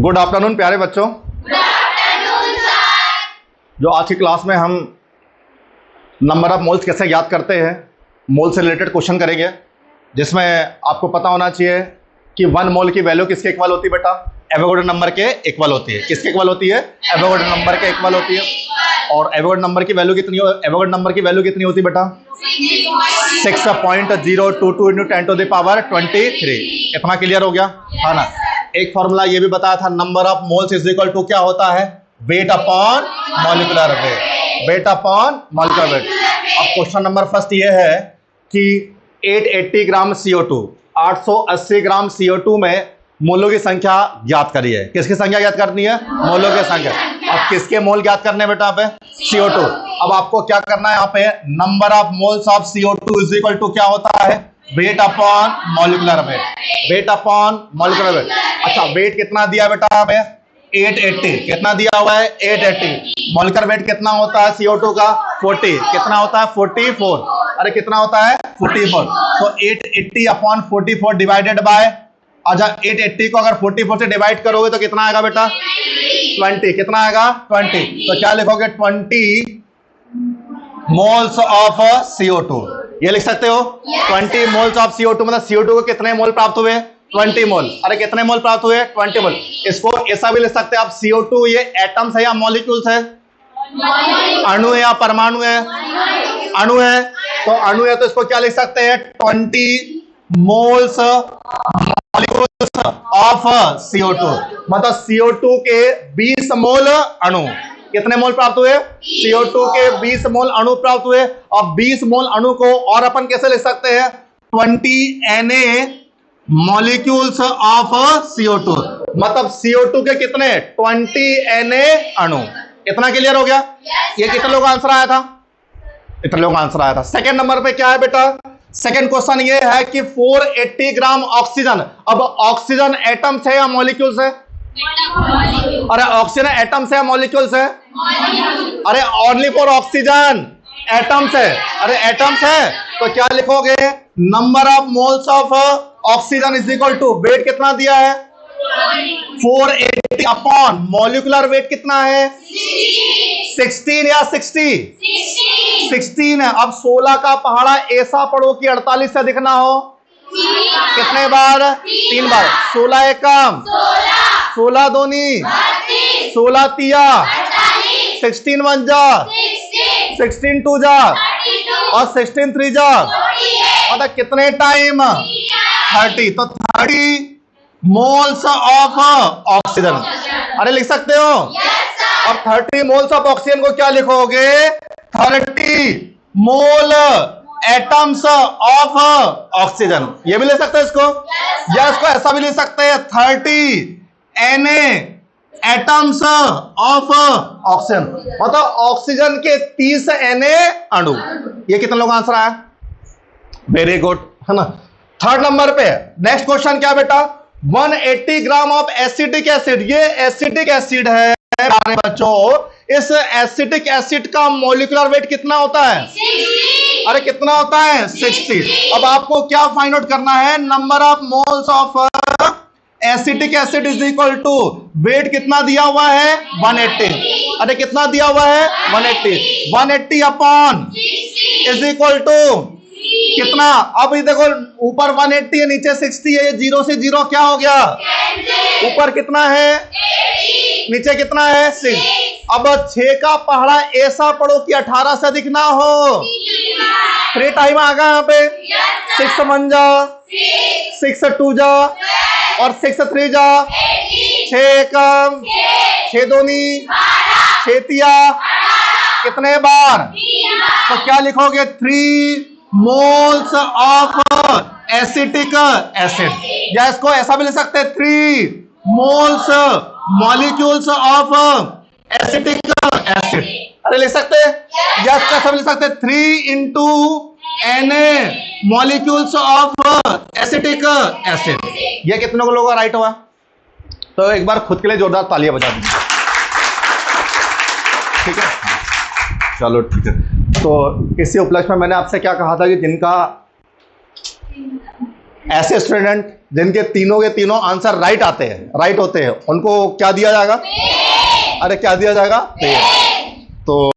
Good afternoon प्यारे बच्चों। जो आज की क्लास में हम नंबर ऑफ मोल्स कैसे याद करते हैं, मोल से रिलेटेड क्वेश्चन करेंगे, जिसमें आपको पता होना चाहिए कि 1 मोल की वैल्यू किसके इक्वल होती है बेटा? एवोगाड्रो नंबर के इक्वल होती है। किसके इक्वल होती है? एवोगाड्रो नंबर के इक्वल होती है। और एवोगाड्रो नंबर की वैल्यू कितनी होती है बेटा? 6.022 × 10⁻23। इतना क्लियर हो गया है ना? एक फॉर्मूला ये भी बताया था, number of moles is equal to क्या होता है? Weight upon molecular weight. Weight upon molecular weight. अब क्वेश्चन नंबर फर्स्ट ये है कि 880 ग्राम CO2, 880 ग्राम CO2 में मोलों की संख्या ज्ञात करिए। किसकी संख्या ज्ञात करनी है? मोलों की संख्या। अब किसके मोल ज्ञात करने बेटा? यहाँ पे CO2। अब आपको क्या करना है? यहाँ पे number of moles of CO2 is equal to क्या होता है? Weight upon molecular weight. Weight upon molecular weight. अच्छा, वेट कितना दिया बेटा यहाँ पे? 880। कितना दिया हुआ है? 880। मॉलिक्यूलर वेट कितना होता है CO2 का? 40। कितना होता है? 44। अरे कितना होता है? 44। तो 880 अपॉन 44 डिवाइडेड बाय, अच्छा 880 को अगर 44 से डिवाइड करोगे तो कितना आएगा बेटा? 20। कितना आएगा? 20। तो क्या लिखोगे? 20 मोल्स ऑफ CO2। ये लिख सकते हो? 20 मोल्स ऑफ CO2 मतलब CO2 को कितने मोल प्राप्त हुए? 20 मोल। अरे कितने मोल प्राप्त हुए? 20 मोल। इसको ऐसा भी लिख सकते हैं आप, CO2 ये एटम्स है या मॉलिक्यूल्स है? अणु है या परमाणु है? अणु है। तो अणु है तो इसको क्या लिख सकते हैं? 20 मोल्स मॉलिक्यूल्स ऑफ CO2। मतलब CO2 के 20 मोल अणु। कितने मोल प्राप्त हुए? CO2 के 20 मोल अणु प्राप्त हुए। अब 20 मोल अणु को और अपन कैसे लिख सकते हैं? 20 Na मॉलिक्यूल्स ऑफ CO2। मतलब CO2 के कितने? 20 Na अणु। इतना क्लियर हो गया? ये कितने लोगों का आंसर आया था? इतने लोगों का आंसर आया था। सेकंड नंबर पे क्या है बेटा? सेकंड क्वेश्चन ये है कि 480 ग्राम ऑक्सीजन। अब ऑक्सीजन एटम्स है या मॉलिक्यूल्स है? अरे ऑक्सीजन एटम्स है या मॉलिक्यूल्स है? अरे ओनली फॉर ऑक्सीजन एटम्स है। अरे एटम्स है तो क्या लिखोगे? Number of moles of oxygen is equal to, weight कितना दिया है? 480 अपॉन मॉलिक्यूलर वेट कितना है? 16 या 60? 16 है। अब 16 का पहाड़ा ऐसा पढ़ो कि 48 से दिखना हो। कितने बार? 3 बार। 16 एकम, 16 दूनी, 16 तिया, 16 वन जा, 16 टू जा और 16 थ्री जा। मतलब कितने टाइम? 30। तो 30 मोल्स ऑफ ऑक्सीजन। अरे लिख सकते हो? अब 30 मोल्स ऑफ ऑक्सीजन को क्या लिखोगे? 30 मोल एटम्स ऑफ ऑक्सीजन। ये भी ले सकते हैं इसको, या इसको ऐसा भी ले सकते हैं 30 Na एटम्स ऑफ ऑक्सीजन। मतलब ऑक्सीजन के 30 Na अणु। ये कितने लोगों का आंसर आया? वेरी गुड, है ना? थर्ड नंबर पे नेक्स्ट क्वेश्चन क्या बेटा? 180 ग्राम ऑफ एसिटिक एसिड। ये एसिटिक एसिड है प्यारे बच्चों। इस एसिटिक एसिड का मॉलिक्यूलर वेट कितना होता है? 60। अरे कितना होता है? 60। अब आपको क्या फाइंड आउट करना है? Number of moles of acetic acid is equal to, weight कितना दिया हुआ है? 180। अरे कितना दिया हुआ है? 180। 180 अपॉन इज इक्वल टू कितना? अब ये देखो, ऊपर 180 है, नीचे 60 है। 0 से 0 क्या हो गया? ऊपर कितना है? नीचे कितना है? 6। अब 6 का पहाड़ा ऐसा पढ़ो कि 18 से दिखना हो। 3 टाइम आ गया यहाँ पे। 6 वन जा, 6 टू जा और 6 थ्री जा, 6 एकम, 6 दूनी, 6 तिया। कितने बार? तो क्या लिखोगे? 3 मोल्स ऑफ एसिटिक एसिड। या इसको ऐसा भी लिख सकते हैं 3 moles molecules of acetic acid. अरे लिख सकते हैं, या इसको ऐसा भी लिख सकते हैं 3 × Na molecules of acetic acid. ये कितने लोगों का राइट हुआ? तो एक बार खुद के लिए जोरदार तालियां बजा दीजिए। ठीक है, चलो ठीक है। तो इसी उपलक्ष्य में मैंने आपसे क्या कहा था कि जिनका ऐसे स्टूडेंट जिनके तीनों के तीनों आंसर राइट आते हैं, राइट होते हैं, उनको क्या दिया जाएगा? अरे क्या दिया जाएगा? पेड़। तो